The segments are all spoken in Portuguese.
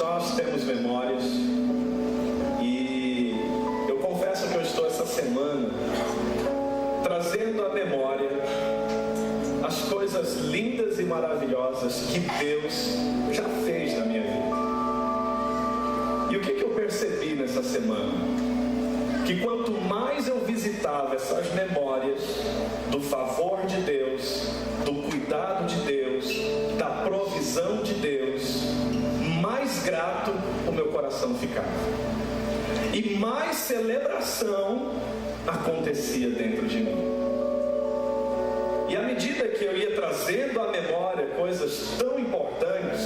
nós temos memórias, e eu confesso que eu estou essa semana trazendo à memória as coisas lindas e maravilhosas que Deus já fez na minha vida. E o que eu percebi nessa semana? Que quanto mais eu visitava essas memórias do favor de Deus, do cuidado de Deus, da provisão de Deus, mais grato o meu coração ficava, e mais celebração acontecia dentro de mim. E à medida que eu ia trazendo à memória coisas tão importantes,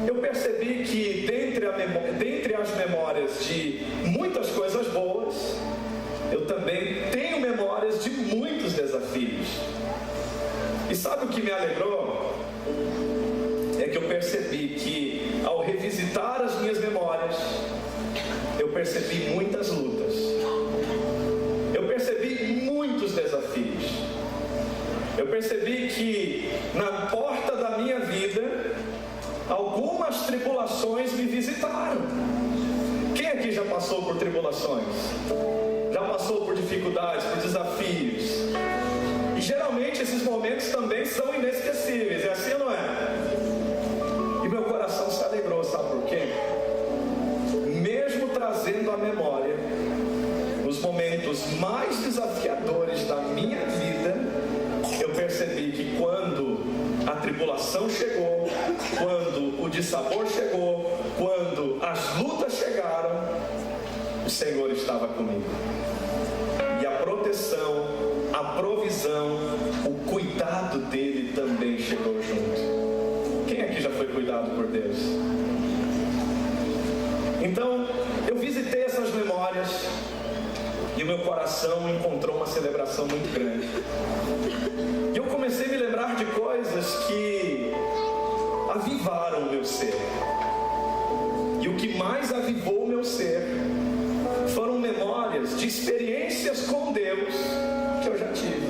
eu percebi que dentre as memórias de muitas coisas boas, eu também tenho memórias de muitos desafios. E sabe o que me alegrou? É que eu percebi que ao revisitar as minhas memórias, eu percebi muitas lutas, eu percebi muitos desafios, eu percebi que na porta da minha vida algumas tribulações me visitaram. Quem aqui já passou por tribulações? Já passou por dificuldades, por desafios? E geralmente esses momentos também são inesquecíveis, é assim ou não é? E meu coração se alegrou, sabe por quê? Mesmo trazendo à memória os momentos mais desafiadores da minha vida, eu percebi que quando a tribulação chegou, quando o dissabor chegou, quando as lutas chegaram, o Senhor estava comigo. E a proteção, a provisão, o cuidado dele também chegou junto. Quem aqui já foi cuidado por Deus? Então, eu visitei essas memórias e o meu coração encontrou uma celebração muito grande. E eu comecei a me lembrar de coisas que avivaram o meu ser. E o que mais avivou o meu ser foram memórias de experiências com Deus que eu já tive.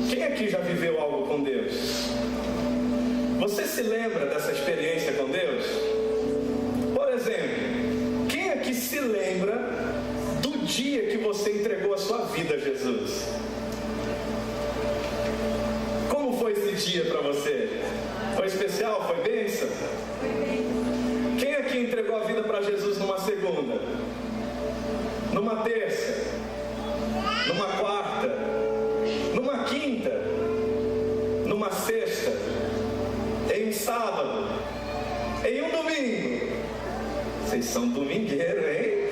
Quem aqui já viveu algo com Deus? Você se lembra dessa experiência com Deus? Por exemplo, quem aqui se lembra do dia que você entregou a sua vida a Jesus? Como foi esse dia para você? Foi especial? Foi bênção? Quem aqui entregou a vida para Jesus numa segunda? Numa terça? Numa quarta? Numa quinta? Numa sexta? Em um sábado? Em um domingo? Vocês são domingueiros, hein?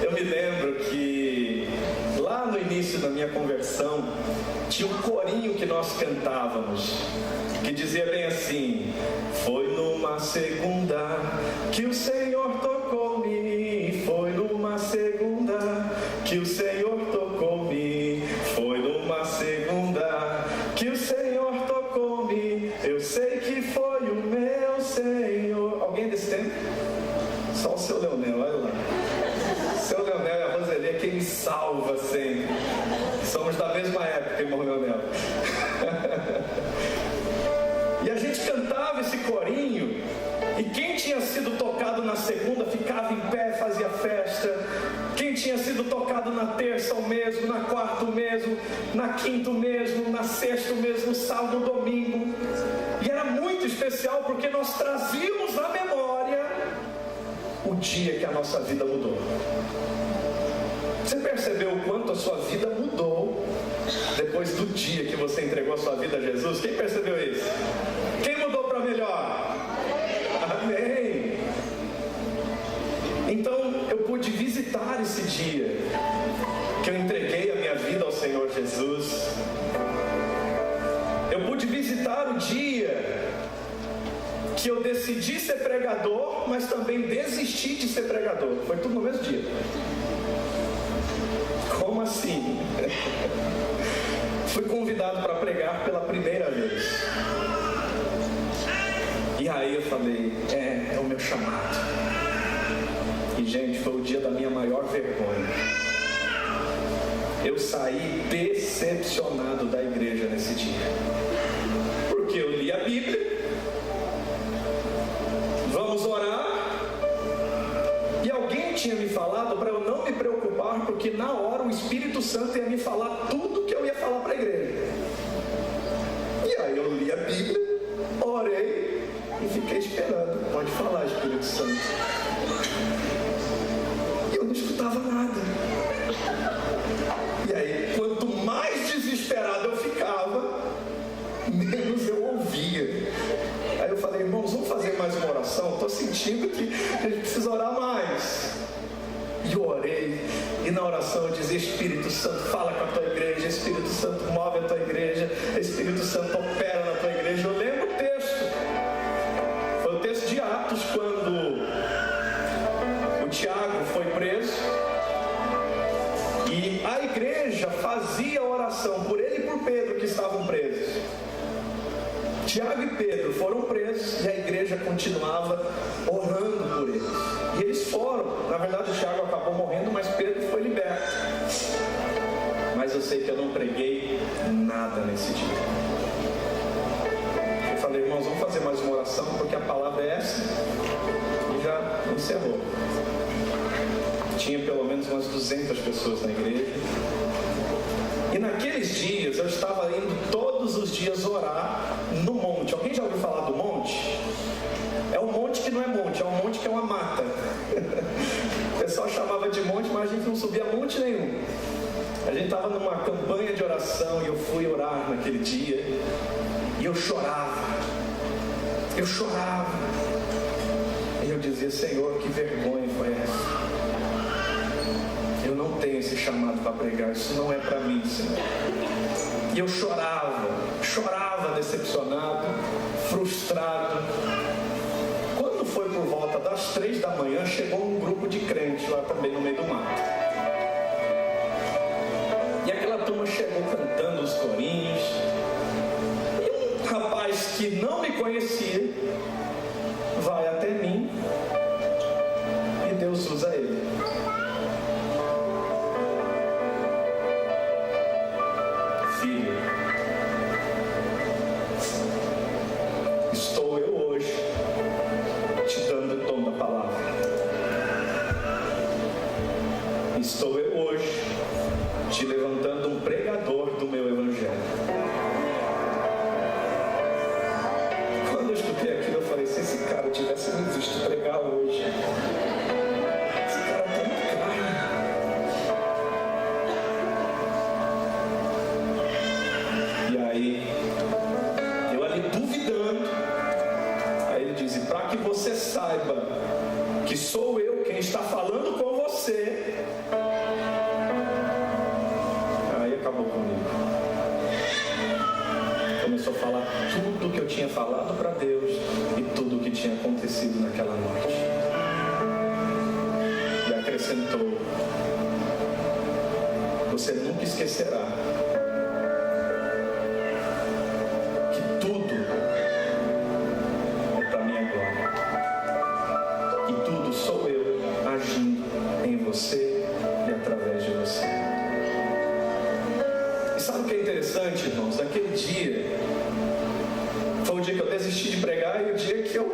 Eu me lembro que lá no início da minha conversão tinha um corinho que nós cantávamos, que dizia bem assim: foi numa segunda que o Senhor tocou-me, foi numa segunda que o Senhor tocou-me, foi numa segunda que o Senhor tocou-me, eu sei que foi o meu Senhor. Alguém desse tempo? Só o seu Leonel, olha lá. Seu Leonel e a Roseli é quem me salva sempre. Somos da mesma época, irmão Leonel. E a gente cantava esse corinho, e quem tinha sido tocado na segunda ficava em pé, fazia festa. Quem tinha sido tocado na terça o mesmo, na quarta o mesmo, na quinta o mesmo, na sexta o mesmo, no sábado, no domingo. E era muito especial porque nós trazíamos à memória o dia que a nossa vida mudou. Você percebeu o quanto a sua vida mudou depois do dia que você entregou a sua vida a Jesus? Quem percebeu isso? Quem mudou para melhor? Amém! Então eu pude visitar esse dia que eu entreguei a minha vida ao Senhor Jesus. Eu pude visitar o dia que eu decidi ser pregador, mas também desisti de ser pregador. Foi tudo no mesmo dia. Como assim? Fui convidado para pregar pela primeira vez. E aí eu falei, é o meu chamado. E gente, foi o dia da minha maior vergonha. Eu saí decepcionado da igreja nesse dia. Porque eu li a Bíblia, tinha me falado para eu não me preocupar, porque na hora o Espírito Santo ia me falar tudo que eu ia falar para a igreja. E aí eu li a Bíblia, orei e fiquei esperando. Pode falar, Espírito Santo. E eu não escutava nada. E aí, quanto mais desesperado eu ficava, menos eu ouvia. Aí eu falei, irmãos, vamos fazer mais uma oração? Estou sentindo que a gente precisa orar mais. E eu orei, e na oração eu dizia, Espírito Santo, fala com a tua igreja, Espírito Santo, move a tua igreja, Espírito Santo, opera na tua igreja. Eu lembro o texto, foi o texto de Atos, quando o Tiago foi preso, e a igreja fazia oração por ele e por Pedro, que estavam presos. Tiago e Pedro foram presos e a igreja continuava orando por eles. E eles foram. Na verdade, o Tiago acabou morrendo, mas Pedro foi liberto. Mas eu sei que eu não preguei nada nesse dia. Eu falei, irmãos, vamos fazer mais uma oração, porque a palavra é essa. E já encerrou. Tinha pelo menos umas 200 pessoas na igreja. E naqueles dias eu estava indo todos os dias orar no monte. Alguém já ouviu falar do monte? É um monte que não é monte, é um monte que é uma mata. O pessoal chamava de monte, mas a gente não subia monte nenhum. A gente estava numa campanha de oração e eu fui orar naquele dia. E eu chorava. Eu chorava. E eu dizia, Senhor, que vergonha foi essa? Eu não tenho esse chamado para pregar, isso não é para mim, Senhor. E eu chorava decepcionado, frustrado. Quando foi por volta das 3 da manhã, chegou um grupo de crentes lá também no meio do mato. E aquela turma chegou cantando os corinhos. E um rapaz que não me conhecia vai até mim e Deus usa ele. Filho, estou eu hoje te dando o dom da palavra. Estou eu hoje te levantando um pregador do meu evangelho. Quando eu escutei aquilo, eu falei, se esse cara tivesse me visto pregar hoje, esse cara tá no carne. E aí, eu ali duvidando, aí ele diz, para que você saiba que sou eu quem está falando com você. Aí acabou comigo. Começou a falar tudo que eu tinha falado para Deus e tudo o que tinha acontecido naquela noite. E acrescentou, você nunca esquecerá que tudo é para minha glória. E tudo sou eu agindo em você e através de você. E sabe o que é interessante, irmãos? Naquele dia, foi o dia que eu desisti de pregar e o dia que eu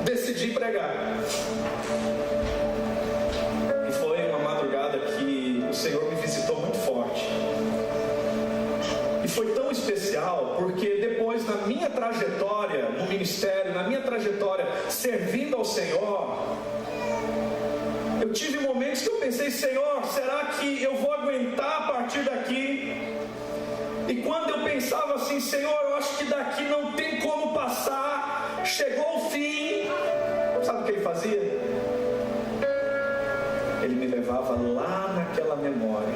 decidi pregar. E foi uma madrugada que o Senhor me visitou muito forte. E foi tão especial porque depois, na minha trajetória no ministério, na minha trajetória servindo ao Senhor, eu tive momentos que eu pensei, Senhor, será que eu vou aguentar a partir daqui? E quando eu pensava assim, Senhor, eu acho que daqui não tem como passar, chegou o fim, sabe o que ele fazia? Ele me levava lá naquela memória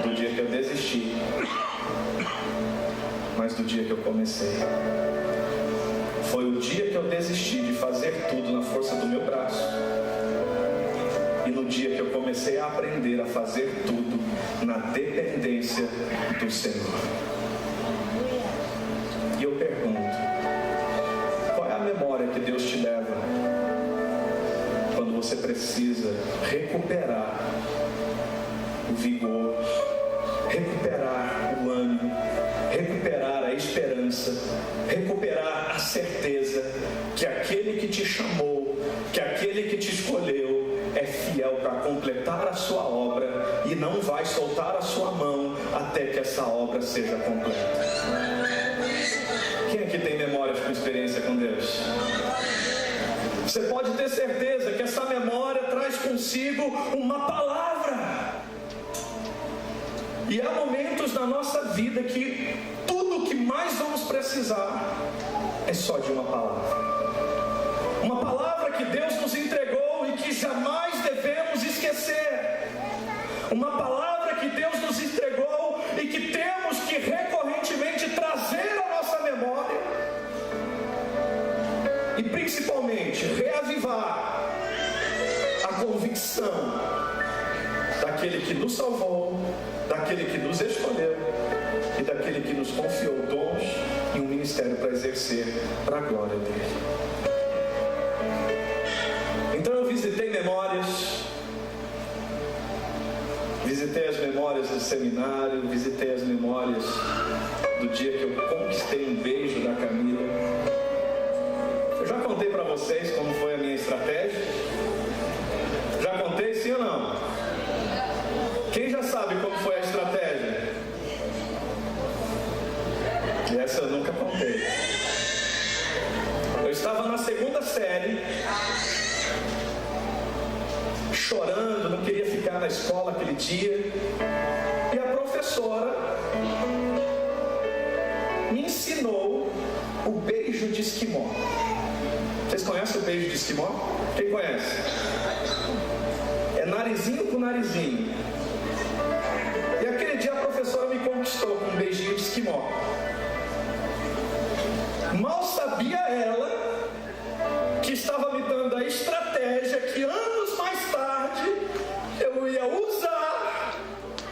do dia que eu desisti, mas do dia que eu comecei. Foi o dia que eu desisti de fazer tudo na força do meu braço, e no dia que eu comecei a aprender a fazer tudo na dependência do Senhor. E eu pergunto, qual é a memória que Deus te leva quando você precisa recuperar o vigor, recuperar o ânimo, recuperar a esperança, recuperar a certeza que aquele que te chamou que aquele que te escolheu é fiel para completar a sua obra e não vai soltar a sua mão até que essa obra seja completa. Quem aqui tem memórias com experiência com Deus? Você pode ter certeza que essa memória traz consigo uma palavra. E há momentos na nossa vida que tudo o que mais vamos precisar é só de uma palavra. Uma palavra que Deus nos entregou e que jamais devemos esquecer. Uma palavra que Deus nos entregou e que temos que recorrentemente trazer à nossa memória. E principalmente reavivar a convicção daquele que nos salvou, daquele que nos escolheu e daquele que nos confiou dons e um ministério para exercer para a glória dele. Então eu visitei memórias, visitei as memórias do seminário, visitei as memórias do dia que eu conquistei um beijo da Camila. Eu já contei para vocês como foi a minha estratégia? Já contei, sim ou não? Quem já sabe como foi a estratégia? E essa eu nunca contei. Eu estava na segunda série, chorando, não queria ficar na escola aquele dia. E a professora me ensinou o beijo de esquimó. Vocês conhecem o beijo de esquimó? Quem conhece? É narizinho com narizinho. E aquele dia a professora me conquistou com um beijinho de esquimó. Mal sabia ela que estava me dando a estratégia que anos mais tarde eu ia usar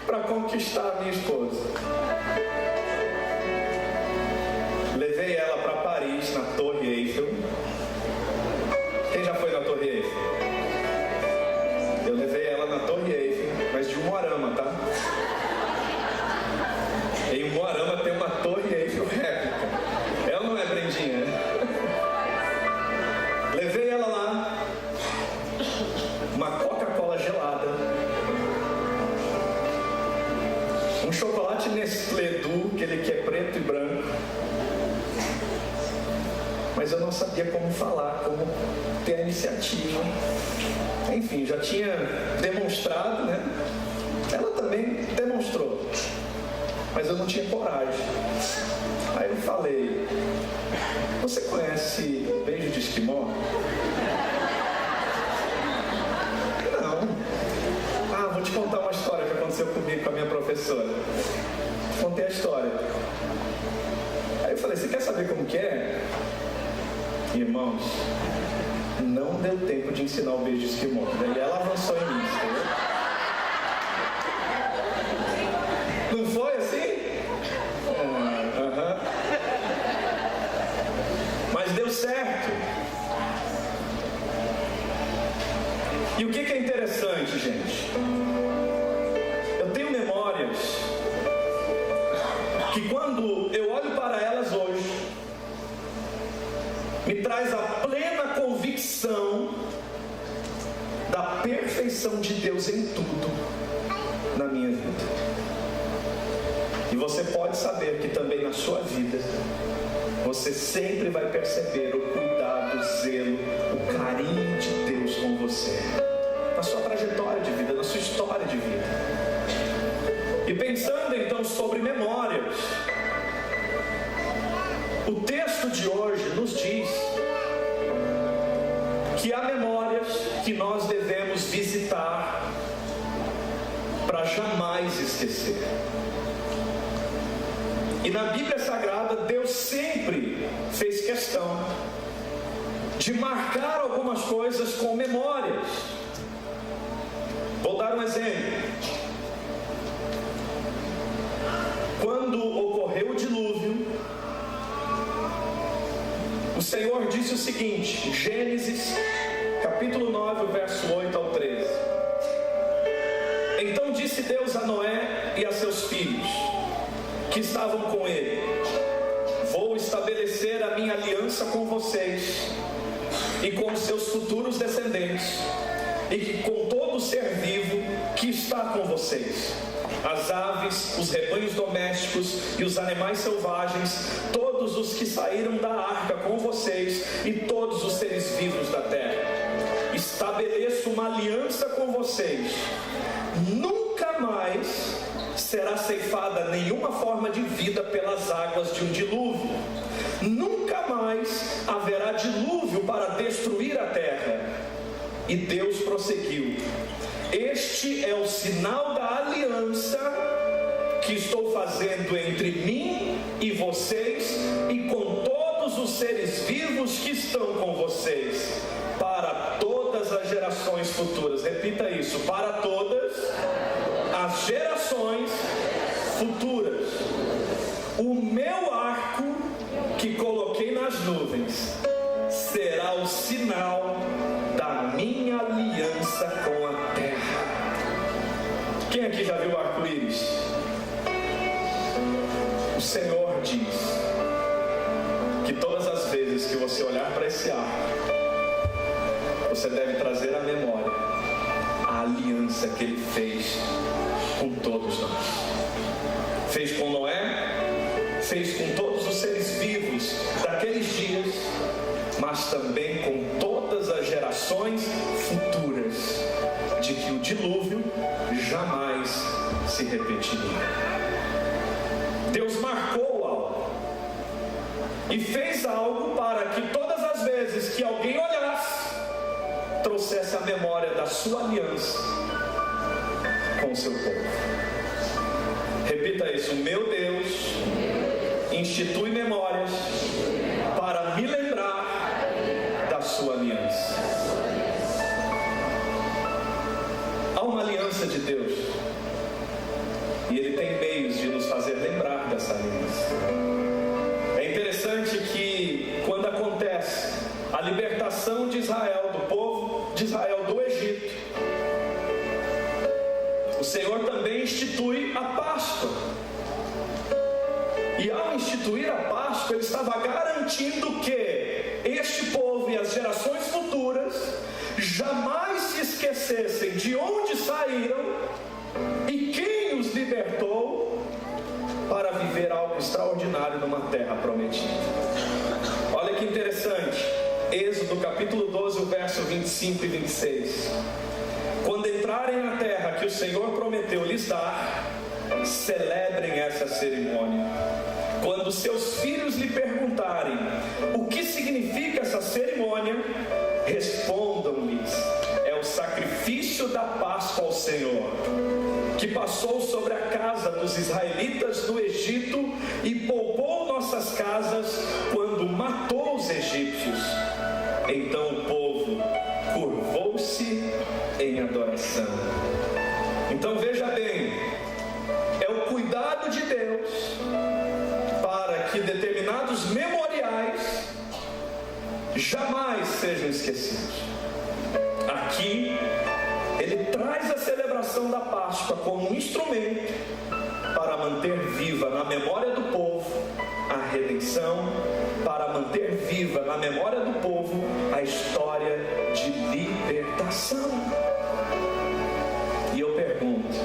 para conquistar a minha esposa. Levei ela para Paris, na Torre Eiffel. Quem já foi na Torre Eiffel? Eu levei ela na Torre Eiffel, mas de Umuarama, tá? Em Umuarama tem uma Torre Eiffel réplica. Ela não é Brendinha, né? Levei ela lá, uma Coca-Cola gelada, um chocolate Nestlé Du, aquele que é preto e branco. Mas eu não sabia como falar, como ter a iniciativa. Enfim, já tinha demonstrado, né? Ela também demonstrou, mas eu não tinha coragem. Aí eu falei: você conhece o beijo de esquimó? Não. Ah, vou te contar uma história que aconteceu comigo, com a minha professora. Contei a história. Aí eu falei: você quer saber como que é? Irmãos, não deu tempo de ensinar o beijo de esquimó. Daí ela avançou em mim, entendeu? Não foi assim? Mas deu certo. E o que é interessante, gente? Eu tenho memórias que quando eu olho para elas hoje, me traz a plena convicção da perfeição de Deus em tudo na minha vida. E você pode saber que também na sua vida você sempre vai perceber o cuidado, o zelo, o carinho de Deus com você, na sua trajetória de vida, na sua história de vida. E pensando então sobre memórias, o texto de hoje nos diz que há memórias que nós devemos visitar para jamais esquecer. E na Bíblia Sagrada, Deus sempre fez questão de marcar algumas coisas com memórias. Vou dar um exemplo. Quando ocorreu o dilúvio, o Senhor disse o seguinte, Gênesis capítulo 9, verso 8 ao 13. Então disse Deus a Noé e a seus filhos, que estavam com ele: vou estabelecer a minha aliança com vocês e com os seus futuros descendentes, e com todo ser vivo que está com vocês, as aves, os rebanhos domésticos e os animais selvagens, todos os que saíram da arca com vocês e todos os seres vivos da terra. Estabeleço uma aliança com vocês. Nunca mais será ceifada nenhuma forma de vida pelas águas de um dilúvio. Nunca mais haverá dilúvio para destruir a terra. E Deus prosseguiu: este é o sinal da aliança que estou fazendo entre mim e vocês e com todos os seres vivos que estão com vocês, para todas as gerações futuras. Repita isso: para todas as gerações futuras. O meu arco que coloquei nas nuvens será o sinal da minha aliança com a terra. Quem aqui já viu o arco-íris? O Senhor diz que todas as vezes que você olhar para esse arco, você deve trazer à memória a aliança que Ele fez com todos nós. Fez com Noé, fez com todos os seres vivos daqueles dias, mas também com todas as gerações futuras, de que o dilúvio jamais se repetiria. Deus marcou algo e fez algo para que todas as vezes que alguém olhasse, trouxesse a memória da sua aliança com o seu povo. Repita isso: meu Deus institui memórias para me lembrar da sua aliança. Há uma aliança de Deus e Ele tem meios de nos fazer lembrar dessa aliança. É interessante que quando acontece a libertação de Israel, do povo de Israel do Egito, o Senhor também institui a Páscoa. E ao instituir a Páscoa, Ele estava garantindo que este povo e as gerações futuras jamais se esquecessem de onde saíram e quem os libertou para viver algo extraordinário numa terra prometida. Olha que interessante, Êxodo capítulo 12, o verso 25 e 26. Quando entrarem na terra que o Senhor prometeu lhes dar, celebrem essa cerimônia. Quando seus filhos lhe perguntarem o que significa essa cerimônia, respondam-lhes: é o sacrifício da Páscoa ao Senhor, que passou sobre a casa dos israelitas no Egito e poupou nossas casas quando matou os egípcios. Então o povo curvou-se em adoração. Então veja bem, é o cuidado de Deus para que determinados memoriais jamais sejam esquecidos. Aqui Ele traz a celebração da Páscoa como um instrumento para manter viva na memória do povo a redenção, para manter viva na memória do povo a história de libertação. E eu pergunto,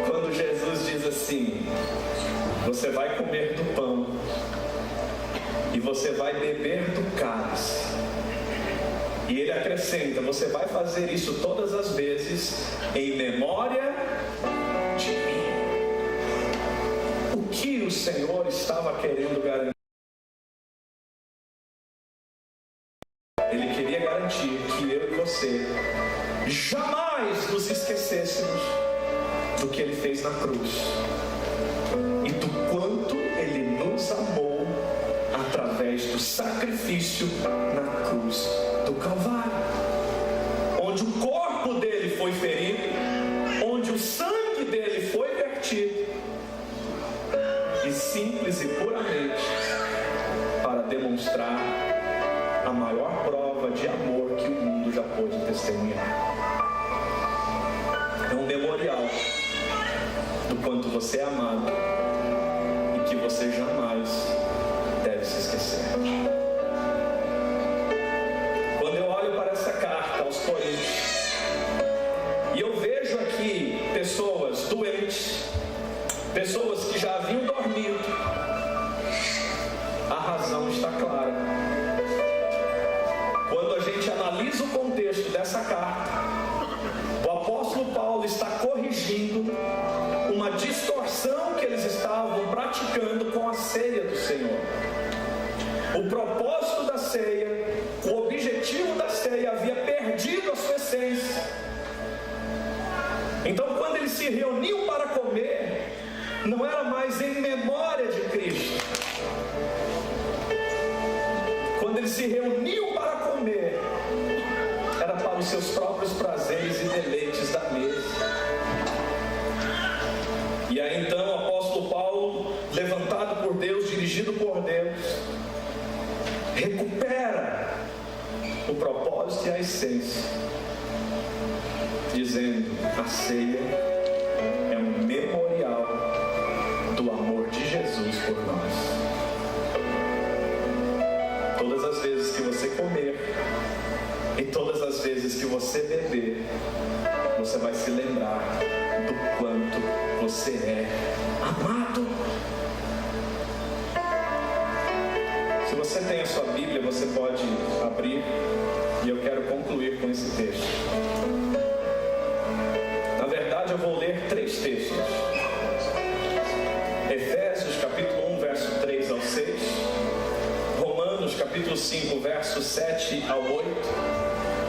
quando Jesus diz assim: você vai comer do pão e você vai beber do cálice, e Ele acrescenta: você vai fazer isso todas as vezes em memória de mim. O que o Senhor estava querendo garantir? Ele queria garantir que eu e você jamais nos esquecêssemos do que Ele fez na cruz e do quanto Ele nos amou através do sacrifício na cruz do Calvário, onde o corpo dele foi ferido, onde o sangue dele foi vertido, e simples e puramente para demonstrar a maior prova de amor que o mundo já pôde testemunhar. É um memorial do quanto você é amado e que você jamais deve se esquecer. razão está clara. Quando a gente analisa o contexto dessa carta, o apóstolo Paulo está corrigindo uma distorção que eles estavam praticando com a ceia do Senhor. O propósito da ceia, o objetivo da ceia havia perdido a sua essência. Então, quando eles se reuniam para comer, não era mais em memória de Cristo. Quando eles se reuniam para comer, era para os seus próprios prazeres e deleites da mesa. E aí então o apóstolo Paulo, levantado por Deus, dirigido por Deus, recupera o propósito e a essência, dizendo: a ceia é um memorial do amor de Jesus por nós. Todas as vezes que você comer e todas as vezes que você beber, você vai se lembrar do quanto você é amado. Se você tem a sua Bíblia, você pode abrir, e eu quero concluir com esse texto. Na verdade, eu vou ler 3 textos. Efésios capítulo 1, verso 3 ao 6. Romanos capítulo 5, verso 7 ao 8.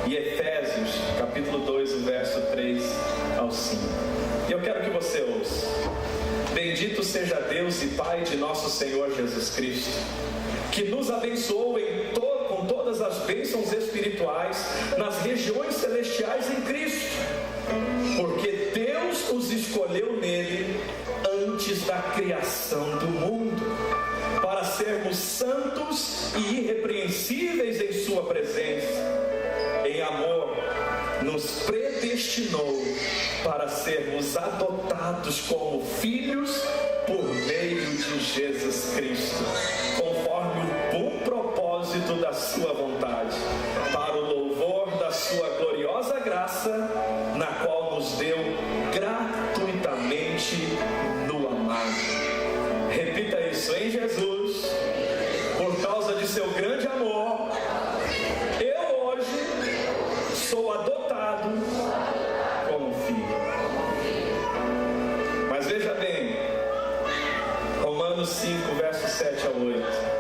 E Efésios capítulo 2, verso 3 ao 5. E eu quero que você ouça. Bendito seja Deus e Pai de nosso Senhor Jesus Cristo, que nos abençoou com todas as bênçãos espirituais nas regiões celestiais em Cristo, porque Deus os escolheu nele antes da criação do mundo, para sermos santos e irrepreensíveis em sua presença. Em amor, nos predestinou para sermos adotados como filhos por meio de Jesus Cristo, conforme o bom propósito da sua vontade, para o louvor da sua gloriosa graça, na qual nos deu gratuitamente no amado. Repita isso: em Jesus, por causa de seu grande amor, eu hoje sou adotado como filho. Mas veja bem, Romanos 5, versos 7 ao 8.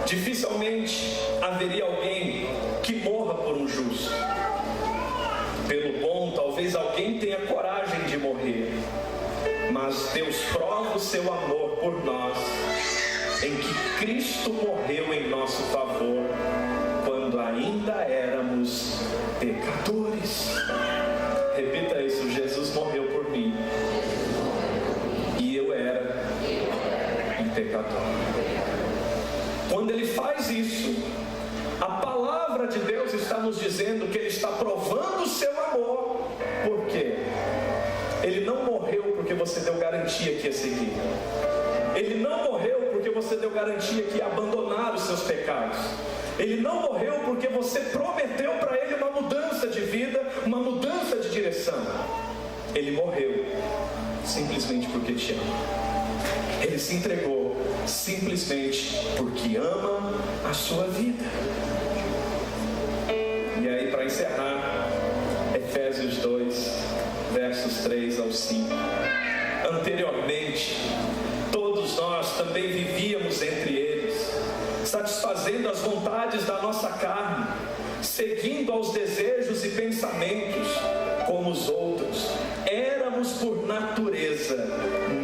Dificilmente haveria alguém que morra por um justo. Pelo bom, talvez alguém tenha coragem de morrer. Mas Deus prova o seu amor por nós, em que Cristo morreu em nosso favor, quando ainda éramos pecadores. Repita isso: Jesus morreu por mim, e eu era um pecador. Quando ele faz isso, a palavra de Deus está nos dizendo que ele está provando o seu amor. Por quê? Ele não morreu porque você deu garantia que ia seguir. Ele não morreu porque você deu garantia que ia abandonar os seus pecados. Ele não morreu porque você prometeu para ele uma mudança de vida, uma mudança de direção. Ele morreu simplesmente porque te ama. Ele se entregou simplesmente porque ama a sua vida. E aí, para encerrar, Efésios 2, versos 3 ao 5. Anteriormente, todos nós também vivíamos entre eles, satisfazendo as vontades da nossa carne, seguindo aos desejos e pensamentos como os outros. Éramos por natureza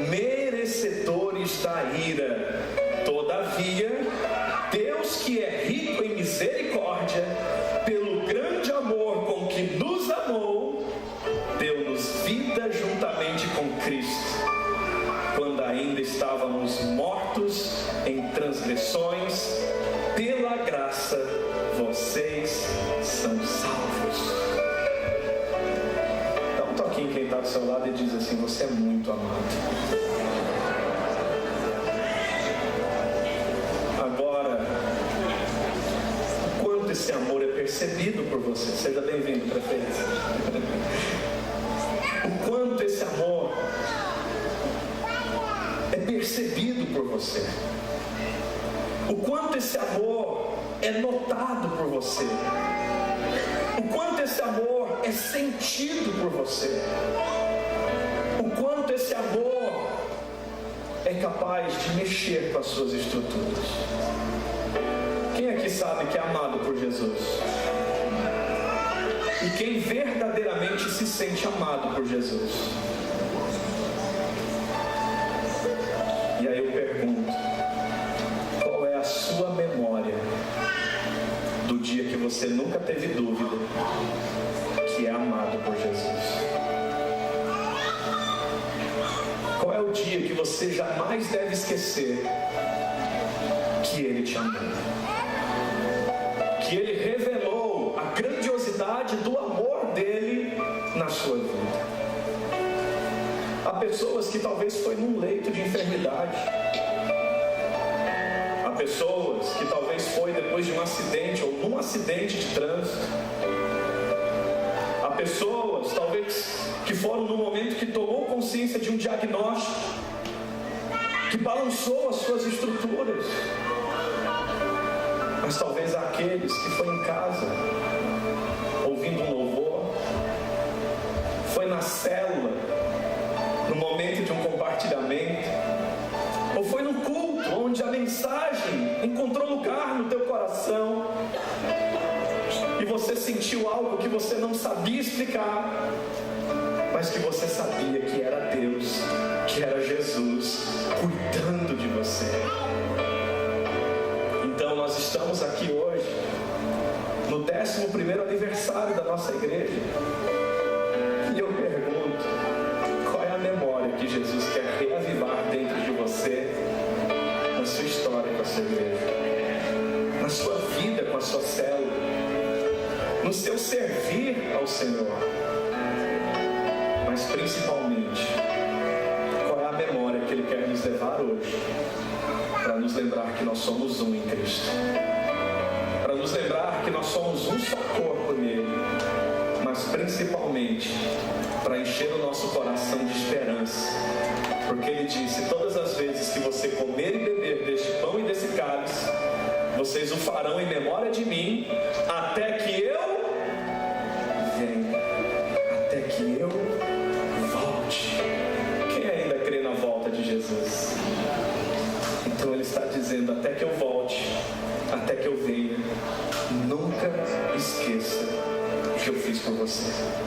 merecedores da ira. Todavia, Deus, que é rico em misericórdia, pelo grande amor com que nos amou, deu-nos vida juntamente com Cristo, quando ainda estávamos mortos em transgressões. Pela graça vocês são salvos. Dá um toquinho quem está do seu lado e diz assim: você é muito amado. Agora, o quanto esse amor é percebido por você. Seja bem-vindo, prefeito. O quanto esse amor é percebido por você. o quanto esse amor é notado por você, o quanto esse amor é sentido por você, o quanto esse amor é capaz de mexer com as suas estruturas. Quem aqui sabe que é amado por Jesus? E quem verdadeiramente se sente amado por Jesus? E aí eu pergunto, qual é a sua memória do dia que você nunca teve dúvida que é amado por Jesus? Qual é o dia que você jamais deve esquecer que Ele te amou? Que Ele revelou a grandiosidade do amor dEle na sua vida. Há pessoas que talvez foi num leito de enfermidade. Há pessoas que talvez foi depois de um acidente ou num acidente de trânsito. Há pessoas talvez que foram no momento que tomou consciência de um diagnóstico que balançou as suas estruturas. Mas talvez aqueles que foi em casa ouvindo um louvor, foi na célula no momento de um compartilhamento, ou foi no culto onde a mensagem encontrou lugar no teu coração e você sentiu algo que você não sabia explicar, mas que você sabia que era Deus, que era Jesus cuidando de você. Então nós estamos aqui hoje no 11º aniversário da nossa igreja, e eu pergunto, qual é a memória que Jesus quer reavivar dentro de você, na sua história com a sua igreja, na sua vida com a sua célula, no seu servir ao Senhor, mas principalmente, qual é a memória que Ele quer nos levar hoje, para nos lembrar que nós somos um em Cristo, para nos lembrar que nós somos um só corpo nele, mas principalmente para encher o nosso coração de esperança, porque Ele disse: todas as vezes que você comer e beber deste pão e desse cálice, vocês o farão em memória de mim, até que eu venha, até que eu volte. Quem ainda crê na volta de Jesus? Então Ele está dizendo: até que eu volte, até que eu venha, nunca esqueça o que eu fiz por você.